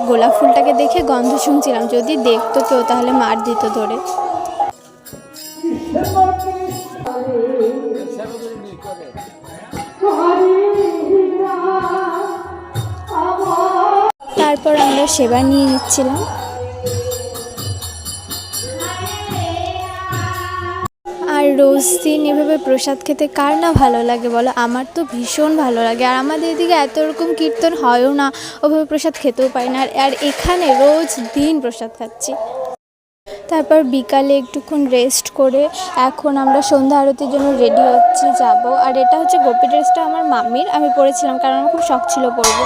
গোলাপ ফুলটাকে দেখে গন্ধ শুনছিলাম, যদি দেখতো কেউ তাহলে মার দিত ধরে। তারপর আমরা সেবা নিয়ে নিচ্ছিলাম। আর রোজ দিন এভাবে প্রসাদ খেতে কার না ভালো লাগে বলো? আমার তো ভীষণ ভালো লাগে। আর আমাদের এদিকে এত রকম কীর্তন হয়ও না, ওভাবে প্রসাদ খেতেও পারি না। আর এখানে রোজ দিন প্রসাদ খাচ্ছি। তারপর বিকালে একটুক্ষণ রেস্ট করে এখন আমরা সন্ধ্যা আরতির জন্য রেডি হচ্ছি, যাব। আর এটা হচ্ছে গোপী ড্রেসটা আমার মাম্মির, আমি পরেছিলাম কারণ আমার খুব শখ ছিল পরবো।